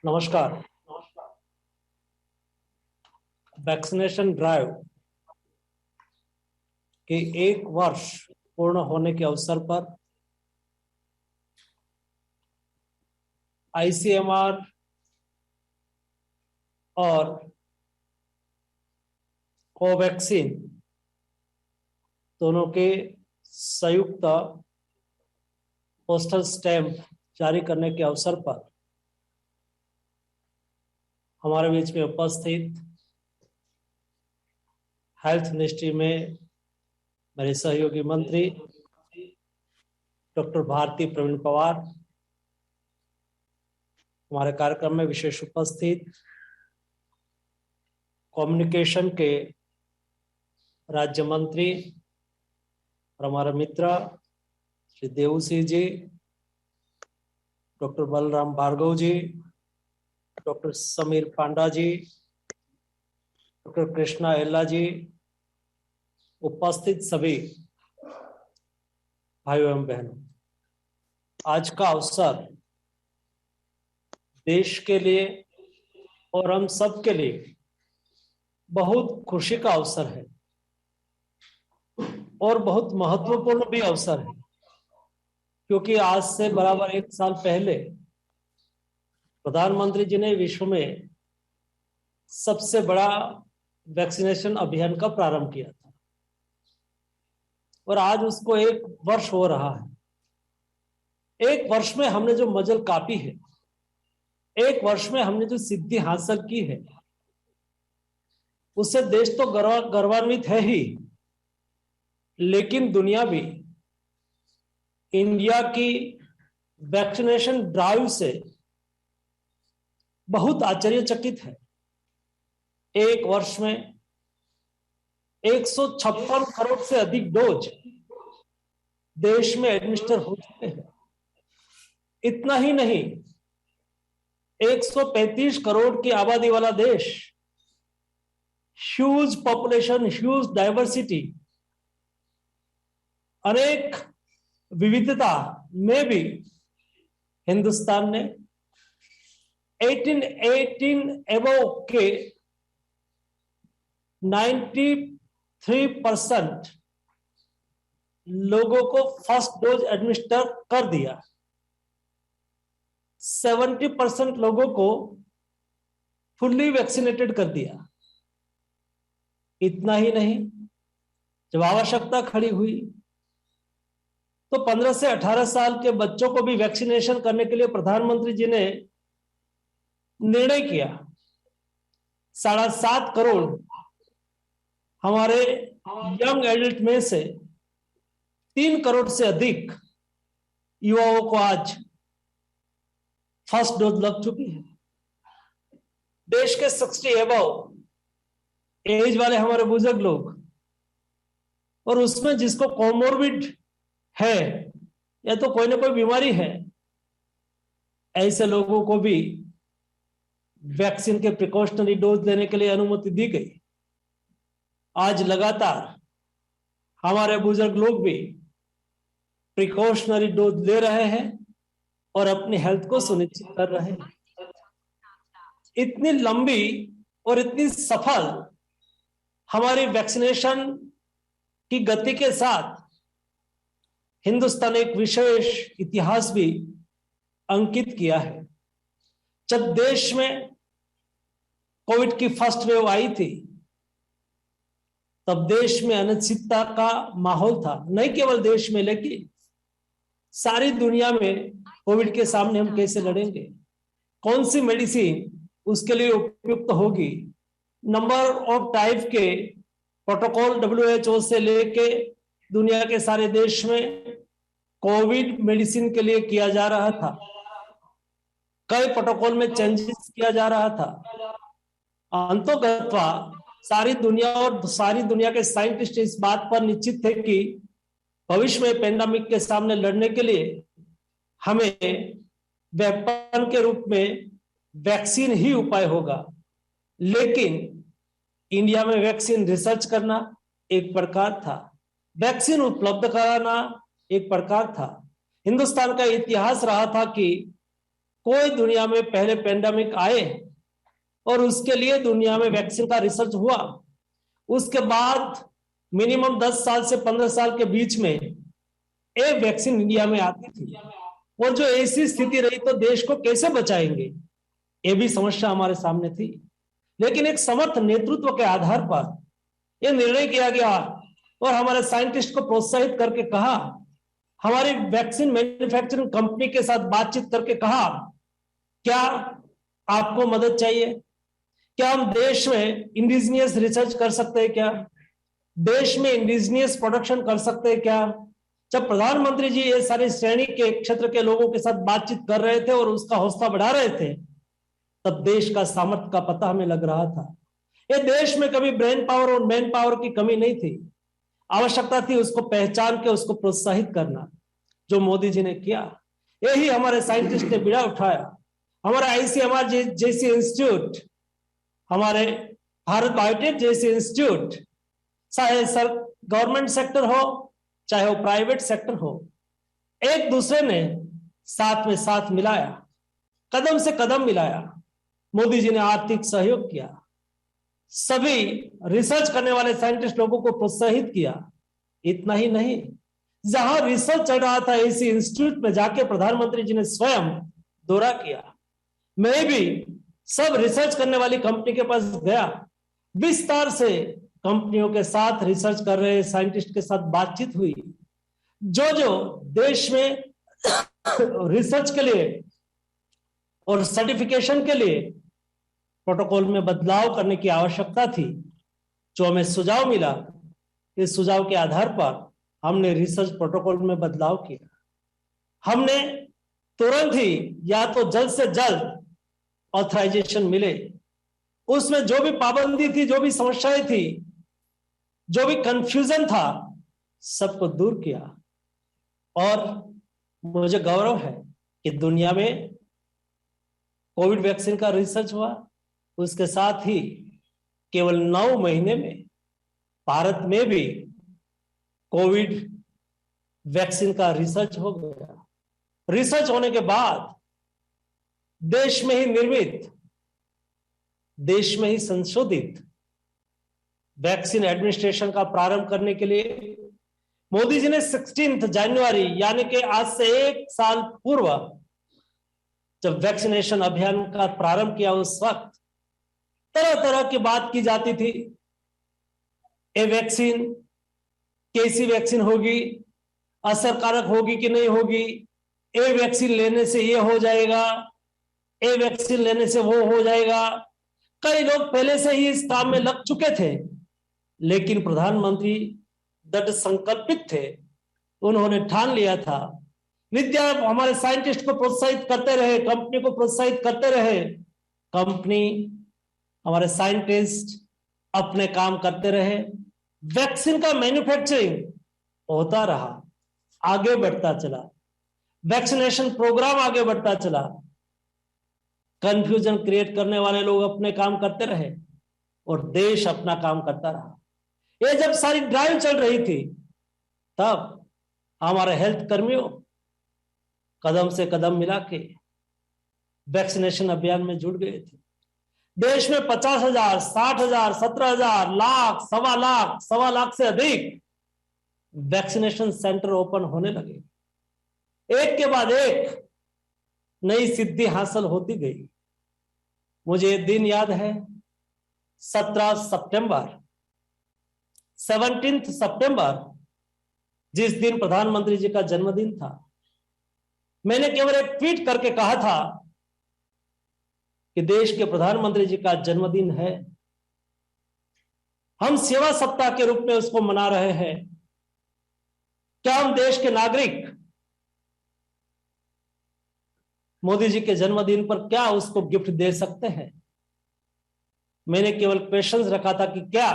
नमस्कार। Vaccination drive के 1 वर्ष पूर्ण होने के अवसर पर आईसीएमआर और कोवैक्सीन दोनों के संयुक्त पोस्टल स्टैंप जारी करने के अवसर पर हमारे बीच में उपस्थित हेल्थ मिनिस्ट्री में मेरे सहयोगी मंत्री डॉक्टर भारती प्रवीण पवार, हमारे कार्यक्रम में विशेष उपस्थित कम्युनिकेशन के राज्य मंत्री और हमारे मित्र श्री देवसी जी, डॉक्टर बलराम भार्गव जी, डॉक्टर समीर पांडा जी, डॉक्टर कृष्णा एल्ला जी, उपस्थित सभी भाइयों एवं बहनों, आज का अवसर देश के लिए और हम सब के लिए बहुत खुशी का अवसर है और बहुत महत्वपूर्ण भी अवसर है, क्योंकि आज से बराबर 1 साल पहले प्रधानमंत्री जी ने विश्व में सबसे बड़ा वैक्सीनेशन अभियान का प्रारंभ किया था और आज उसको 1 वर्ष हो रहा है। 1 वर्ष में हमने जो मजल कापी है, 1 वर्ष में हमने जो सिद्धि हासिल की है, उससे देश तो गौरवान्वित है ही, लेकिन दुनिया भी इंडिया की वैक्सीनेशन ड्राइव से बहुत आश्चर्यचकित है। 1 वर्ष में 156 करोड़ से अधिक डोज देश में एडमिनिस्टर हो चुके हैं। इतना ही नहीं, 135 करोड़ की आबादी वाला देश, ह्यूज पॉपुलेशन, ह्यूज डाइवर्सिटी, अनेक विविधता में भी हिंदुस्तान ने 18 एबव के 93% लोगों को फर्स्ट डोज एडमिनिस्टर कर दिया, 70% लोगों को फुल्ली वैक्सीनेटेड कर दिया। इतना ही नहीं, जब आवश्यकता खड़ी हुई तो 15 से 18 साल के बच्चों को भी वैक्सीनेशन करने के लिए प्रधानमंत्री जी ने निर्णय किया। 7.5 करोड़ हमारे यंग एडल्ट में से 3 करोड़ से अधिक युवाओं को आज फर्स्ट डोज लग चुकी है। देश के 60 एबव एज वाले हमारे बुजुर्ग लोग और उसमें जिसको कोमोर्बिड है या तो कोई ना कोई बीमारी है, ऐसे लोगों को भी वैक्सीन के प्रिकॉशनरी डोज लेने के लिए अनुमति दी गई। आज लगातार हमारे बुजुर्ग लोग भी प्रिकॉशनरी डोज ले रहे हैं और अपनी हेल्थ को सुनिश्चित कर रहे हैं। इतनी लंबी और इतनी सफल हमारी वैक्सीनेशन की गति के साथ हिंदुस्तान एक विशेष इतिहास भी अंकित किया है। जब देश में कोविड की फर्स्ट वेव आई थी, तब देश में अनिश्चितता का माहौल था, नहीं केवल देश में लेकिन सारी दुनिया में। कोविड के सामने हम कैसे लड़ेंगे, कौन सी मेडिसिन उसके लिए उपयुक्त होगी, नंबर ऑफ टाइप के प्रोटोकॉल WHO से लेके दुनिया के सारे देश में कोविड मेडिसिन के लिए किया जा रहा था। कई प्रोटोकॉल में चेंजेस किया जा रहा था। अंततः सारी दुनिया और सारी दुनिया के साइंटिस्ट इस बात पर निश्चित थे कि भविष्य में पेंडेमिक के सामने लड़ने के लिए हमें वेपन के रूप में वैक्सीन ही उपाय होगा। लेकिन इंडिया में वैक्सीन रिसर्च करना एक प्रकार था, वैक्सीन उपलब्ध कराना एक प्रकार था। हिंदुस्तान का इतिहास रहा था कि कोई दुनिया में पहले पेंडेमिक आए और उसके लिए दुनिया में वैक्सीन का रिसर्च हुआ, उसके बाद मिनिमम 10 साल से 15 साल के बीच में एक वैक्सीन इंडिया में आती थी, और जो ऐसी स्थिति रही तो देश को कैसे बचाएंगे, ये भी समस्या हमारे सामने थी। लेकिन एक समर्थ नेतृत्व के आधार पर यह निर्णय किया गया और हमारे साइंटिस्ट को प्रोत्साहित करके कहा, हमारी वैक्सीन मैन्युफैक्चरिंग कंपनी के साथ बातचीत करके कहा, क्या आपको मदद चाहिए, क्या हम देश में इंडिजिनियस रिसर्च कर सकते हैं, क्या देश में इंडिजिनियस प्रोडक्शन कर सकते हैं क्या। जब प्रधानमंत्री जी ये सारी श्रेणी के क्षेत्र के लोगों के साथ बातचीत कर रहे थे और उसका हौसला बढ़ा रहे थे, तब देश का सामर्थ्य का पता हमें लग रहा था। ये देश में कभी ब्रेन पावर और मैन पावर की कमी नहीं थी, आवश्यकता थी उसको पहचान के उसको प्रोत्साहित करना, जो मोदी जी ने किया। यही हमारे साइंटिस्ट ने बीड़ा उठाया। हमारा आईसीएमआर जैसी इंस्टीट्यूट, हमारे भारत बायोटेक जैसे इंस्टीट्यूट, चाहे सर गवर्नमेंट सेक्टर हो चाहे वो प्राइवेट सेक्टर हो, एक दूसरे ने साथ में साथ मिलाया, कदम से कदम मिलाया। मोदी जी ने आर्थिक सहयोग किया, सभी रिसर्च करने वाले साइंटिस्ट लोगों को प्रोत्साहित किया। इतना ही नहीं, जहां रिसर्च चल रहा था ऐसी इंस्टीट्यूट में जाके प्रधानमंत्री जी ने स्वयं दौरा किया। मैं भी सब रिसर्च करने वाली कंपनी के पास गया, विस्तार से कंपनियों के साथ रिसर्च कर रहे साइंटिस्ट के साथ बातचीत हुई। जो जो देश में रिसर्च के लिए और सर्टिफिकेशन के लिए प्रोटोकॉल में बदलाव करने की आवश्यकता थी, जो हमें सुझाव मिला, इस सुझाव के आधार पर हमने रिसर्च प्रोटोकॉल में बदलाव किया। हमने तुरंत ही या तो जल्द से जल्द ऑथराइजेशन मिले, उसमें जो भी पाबंदी थी, जो भी समस्याएं थी, जो भी कंफ्यूजन था, सबको दूर किया। और मुझे गौरव है कि दुनिया में कोविड वैक्सीन का रिसर्च हुआ, उसके साथ ही केवल 9 महीने में भारत में भी कोविड वैक्सीन का रिसर्च हो गया। रिसर्च होने के बाद देश में ही निर्मित, देश में ही संशोधित वैक्सीन एडमिनिस्ट्रेशन का प्रारंभ करने के लिए मोदी जी ने 16 जनवरी यानी कि आज से 1 साल पूर्व जब वैक्सीनेशन अभियान का प्रारंभ किया, उस वक्त तरह तरह की बात की जाती थी। ये वैक्सीन कैसी वैक्सीन होगी, असरकारक होगी कि नहीं होगी, ये वैक्सीन लेने से ये हो जाएगा, ये वैक्सीन लेने से वो हो जाएगा। कई लोग पहले से ही इस काम में लग चुके थे, लेकिन प्रधानमंत्री दृढ़ संकल्पित थे। उन्होंने ठान लिया था, विद्या हमारे साइंटिस्ट को प्रोत्साहित करते रहे, कंपनी को प्रोत्साहित करते रहे, कंपनी हमारे साइंटिस्ट अपने काम करते रहे, वैक्सीन का मैन्युफैक्चरिंग होता रहा, आगे बढ़ता चला, वैक्सीनेशन प्रोग्राम आगे बढ़ता चला। कंफ्यूजन क्रिएट करने वाले लोग अपने काम करते रहे और देश अपना काम करता रहा। ये जब सारी ड्राइव चल रही थी, तब हमारे हेल्थ कर्मियों कदम से कदम मिला के वैक्सीनेशन अभियान में जुट गए थे। देश में 50,000, 60,000, 17,000, लाख, 1.25 लाख से अधिक वैक्सीनेशन सेंटर ओपन होने लगे। एक के बाद एक नई सिद्धि हासिल होती गई। मुझे ये दिन याद है, 17 सितंबर, जिस दिन प्रधानमंत्री जी का जन्मदिन था। मैंने केवल एक ट्वीट करके कहा था कि देश के प्रधानमंत्री जी का जन्मदिन है, हम सेवा सप्ताह के रूप में उसको मना रहे हैं। क्या हम देश के नागरिक मोदी जी के जन्मदिन पर क्या उसको गिफ्ट दे सकते हैं? मैंने केवल क्वेश्चंस रखा था कि क्या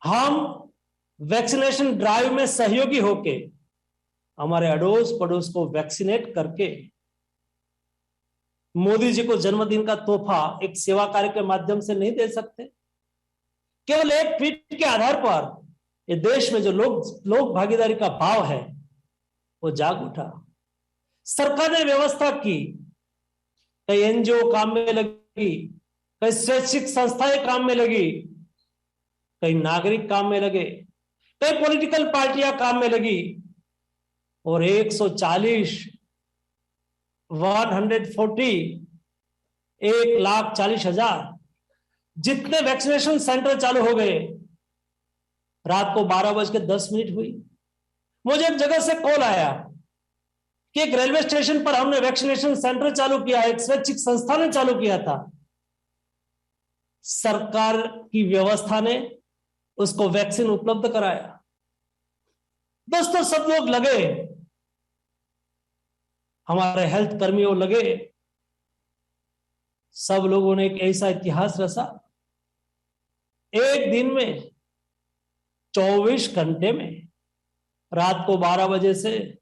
हम वैक्सीनेशन ड्राइव में सहयोगी होके हमारे अड़ोस पड़ोस को वैक्सीनेट करके मोदी जी को जन्मदिन का तोहफा एक सेवा कार्य के माध्यम से नहीं दे सकते? केवल एक ट्वीट के आधार पर ये देश में जो लोग भागीदारी का भाव है वो जाग उठा। सरकार ने व्यवस्था की, कई एनजीओ काम में लगी, कई शैक्षिक संस्थाएं काम में लगी, कई नागरिक काम में लगे, कई पॉलिटिकल पार्टियां काम में लगी, और 140 1,40,000 जितने वैक्सीनेशन सेंटर चालू हो गए। रात को 12:10 हुई, मुझे एक जगह से कॉल आया कि एक रेलवे स्टेशन पर हमने वैक्सीनेशन सेंटर चालू किया, एक स्वैच्छिक संस्था ने चालू किया था, सरकार की व्यवस्था ने उसको वैक्सीन उपलब्ध कराया। दोस्तों, सब लोग लगे, हमारे हेल्थ कर्मियों लगे, सब लोगों ने एक ऐसा इतिहास रचा, एक दिन में 24 घंटे में, रात को 12 बजे से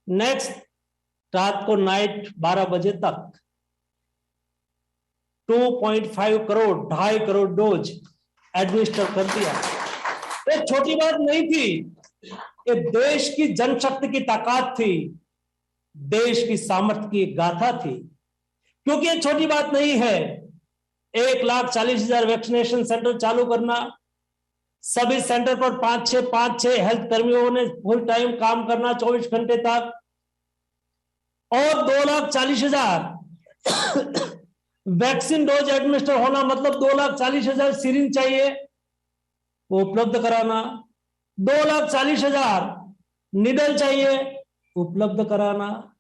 नेक्स्ट रात को नाइट 12 बजे तक 2.5 करोड़ 2.5 करोड़ डोज एडमिनिस्टर कर दिया। ये छोटी बात नहीं थी, ये देश की जनशक्ति की ताकत थी, देश की सामर्थ्य की गाथा थी। क्योंकि ये छोटी बात नहीं है, 1,40,000 वैक्सीनेशन सेंटर चालू करना, सभी सेंटर पर 5-6 हेल्थ कर्मियों ने फुल टाइम काम करना 24 घंटे तक, और 2,40,000 वैक्सीन डोज एडमिनिस्टर होना, मतलब 2,40,000 सिरिंज चाहिए वो उपलब्ध कराना, 2,40,000 निडल चाहिए उपलब्ध कराना।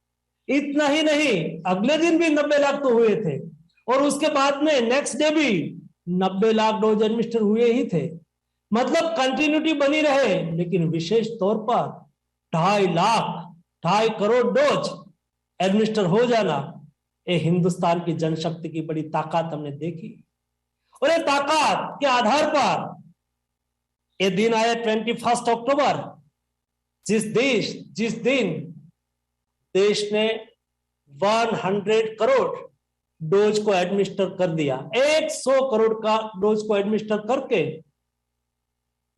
इतना ही नहीं, अगले दिन भी 90 लाख तो हुए थे, और उसके बाद में नेक्स्ट डे भी 90 लाख डोज एडमिनिस्टर हुए ही थे। मतलब कंटिन्यूटी बनी रहे, लेकिन विशेष तौर पर 2.5 लाख 2.5 करोड़ डोज एडमिनिस्टर हो जाना, ये हिंदुस्तान की जनशक्ति की बड़ी ताकत हमने देखी। और ये ताकत के आधार पर ये दिन आया 21 अक्टूबर, जिस दिन देश ने 100 करोड़ डोज को एडमिनिस्टर कर दिया, 100 करोड़ का डोज को एडमिनिस्टर करके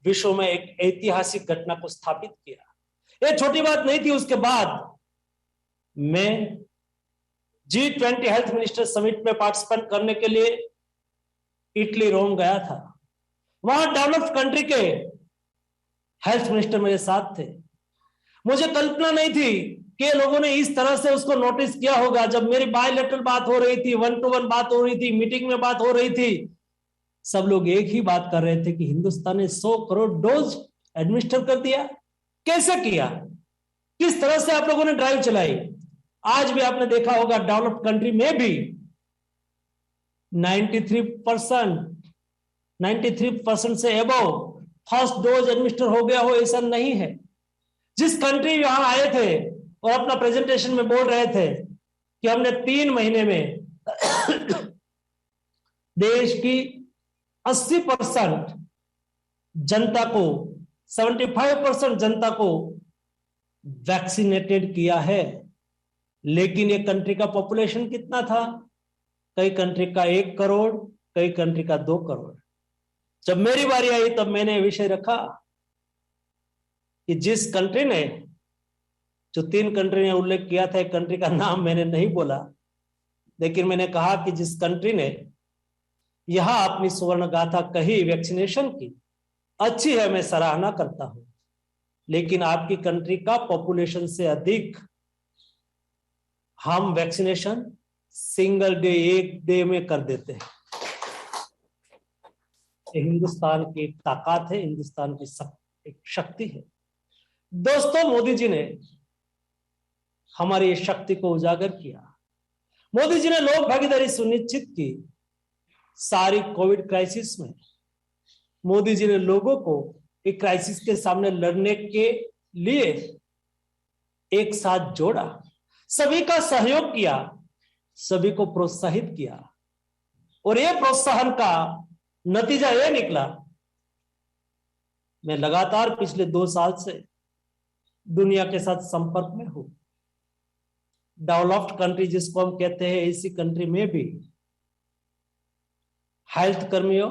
विश्व में एक ऐतिहासिक घटना को स्थापित किया। ये छोटी बात नहीं थी। उसके बाद मैं G20 हेल्थ मिनिस्टर समिट में पार्टिसिपेट करने के लिए इटली रोम गया था। वहां डेवलप्ड कंट्री के हेल्थ मिनिस्टर मेरे साथ थे। मुझे कल्पना नहीं थी कि लोगों ने इस तरह से उसको नोटिस किया होगा। जब मेरी बायलैटरल बात हो रही थी, 1-to-1 बात हो रही थी, मीटिंग में बात हो रही थी, सब लोग एक ही बात कर रहे थे कि हिंदुस्तान ने 100 करोड़ डोज एडमिनिस्टर कर दिया। कैसे किया, किस तरह से आप लोगों ने ड्राइव चलाई। आज भी आपने देखा होगा डेवलप्ड कंट्री में भी 93% से अबव फर्स्ट डोज एडमिनिस्टर हो गया हो, ऐसा नहीं है। जिस कंट्री यहां आए थे और अपना प्रेजेंटेशन में बोल रहे थे कि हमने 3 महीने में देश की 80% जनता को, 75% जनता को वैक्सीनेटेड किया है। लेकिन ये कंट्री का पॉपुलेशन कितना था? कई कंट्री का 1 करोड़, कई कंट्री का 2 करोड़। जब मेरी बारी आई तब मैंने विषय रखा कि जिस कंट्री ने, जो 3 कंट्री ने उल्लेख किया था, एक कंट्री का नाम मैंने नहीं बोला, लेकिन मैंने कहा कि जिस कंट्री ने यहां अपनी सुवर्ण गाथा कही वैक्सीनेशन की, अच्छी है, मैं सराहना करता हूं। लेकिन आपकी कंट्री का पॉपुलेशन से अधिक हम वैक्सीनेशन सिंगल डे, एक डे में कर देते हैं। हिंदुस्तान की एक ताकत है, हिंदुस्तान की एक शक्ति है। दोस्तों, मोदी जी ने हमारी इस शक्ति को उजागर किया। मोदी जी ने लोक भागीदारी सुनिश्चित की। सारी कोविड क्राइसिस में मोदी जी ने लोगों को एक क्राइसिस के सामने लड़ने के लिए एक साथ जोड़ा, सभी का सहयोग किया, सभी को प्रोत्साहित किया, और यह प्रोत्साहन का नतीजा यह निकला। मैं लगातार पिछले 2 साल से दुनिया के साथ संपर्क में हूं। डेवलप्ड कंट्री जिसको हम कहते हैं, ऐसी कंट्री में भी हेल्थ कर्मियों,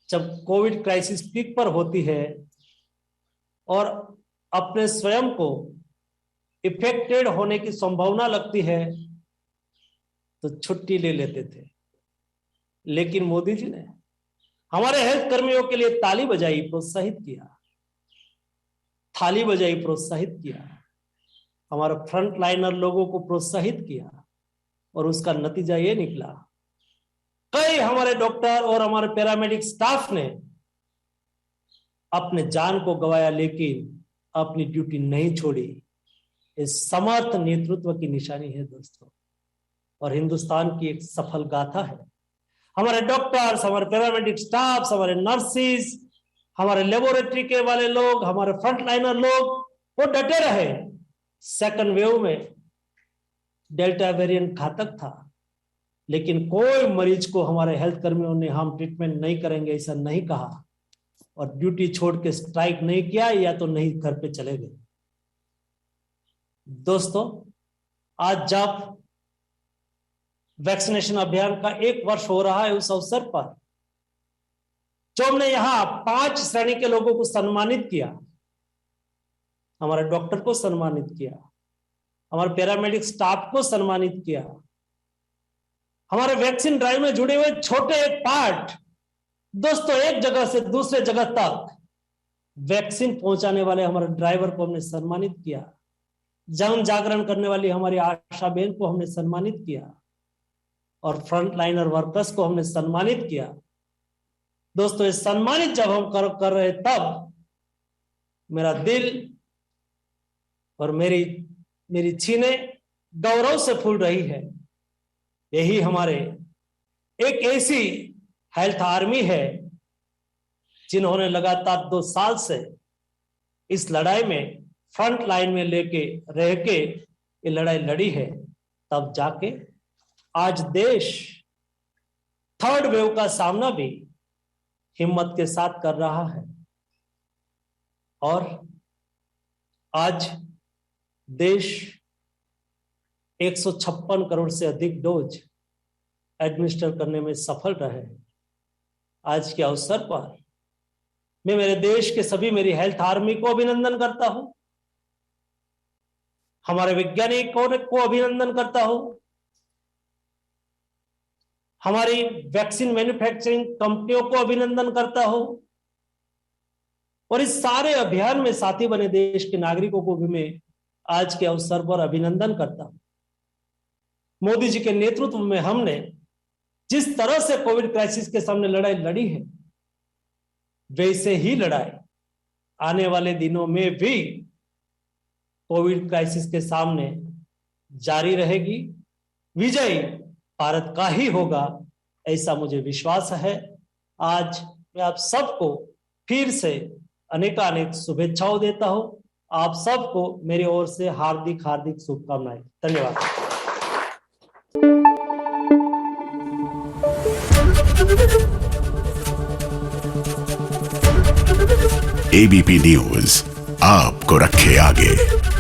जब कोविड क्राइसिस पीक पर होती है और अपने स्वयं को इफेक्टेड होने की संभावना लगती है तो छुट्टी ले लेते थे, लेकिन मोदी जी ने हमारे हेल्थ कर्मियों के लिए ताली बजाई, प्रोत्साहित किया, थाली बजाई, प्रोत्साहित किया, हमारे फ्रंट लाइनर लोगों को प्रोत्साहित किया और उसका नतीजा ये निकला, कई हमारे डॉक्टर और हमारे पैरामेडिक स्टाफ ने अपने जान को गंवाया लेकिन अपनी ड्यूटी नहीं छोड़ी। इस समर्थ नेतृत्व की निशानी है दोस्तों, और हिंदुस्तान की एक सफल गाथा है। हमारे डॉक्टर्स, हमारे पैरामेडिक स्टाफ, हमारे नर्सिस, हमारे लेबोरेटरी के वाले लोग, हमारे फ्रंट लाइनर लोग, वो डटे रहे। सेकंड वेव में डेल्टा वेरिएंट घातक था, लेकिन कोई मरीज को हमारे हेल्थ कर्मियों ने हम ट्रीटमेंट नहीं करेंगे ऐसा नहीं कहा और ड्यूटी छोड़ के स्ट्राइक नहीं किया या तो नहीं घर पे चले गए। दोस्तों, आज जब वैक्सीनेशन अभियान का 1 वर्ष हो रहा है, उस अवसर पर जो हमने यहां 5 श्रेणी के लोगों को सम्मानित किया, हमारे डॉक्टर को सम्मानित किया, हमारे पैरामेडिक स्टाफ को सम्मानित किया, हमारे वैक्सीन ड्राइव में जुड़े हुए छोटे एक पार्ट, दोस्तों एक जगह से दूसरे जगह तक वैक्सीन पहुंचाने वाले हमारे ड्राइवर को हमने सम्मानित किया, जन जागरण करने वाली हमारी आशा बहन को हमने सम्मानित किया और फ्रंट लाइनर वर्कर्स को हमने सम्मानित किया। दोस्तों, ये सम्मानित जब हम कर रहे तब मेरा दिल और मेरी छीनें गौरव से फूल रही है। यही हमारे एक ऐसी हेल्थ आर्मी है जिन्होंने लगातार 2 साल से इस लड़ाई में फ्रंट लाइन में लेके रह के ये लड़ाई लड़ी है, तब जाके आज देश थर्ड वेव का सामना भी हिम्मत के साथ कर रहा है और आज देश 156 करोड़ से अधिक डोज एडमिनिस्टर करने में सफल रहे हैं। आज के अवसर पर मैं मेरे देश के सभी मेरी हेल्थ आर्मी को अभिनंदन करता हूं, हमारे वैज्ञानिकों को अभिनंदन करता हूं, हमारी वैक्सीन मैन्युफैक्चरिंग कंपनियों को अभिनंदन करता हूं और इस सारे अभियान में साथी बने देश के नागरिकों को भी मैं आज के अवसर पर अभिनंदन करता हूं। मोदी जी के नेतृत्व में हमने जिस तरह से कोविड क्राइसिस के सामने लड़ाई लड़ी है, वैसे ही लड़ाई आने वाले दिनों में भी कोविड क्राइसिस के सामने जारी रहेगी। विजय भारत का ही होगा, ऐसा मुझे विश्वास है। आज मैं आप सबको फिर से अनेकानेक शुभेच्छाओं देता हूं। आप सबको मेरी ओर से हार्दिक हार्दिक शुभकामनाएं। धन्यवाद। एबीपी न्यूज आपको रखे आगे।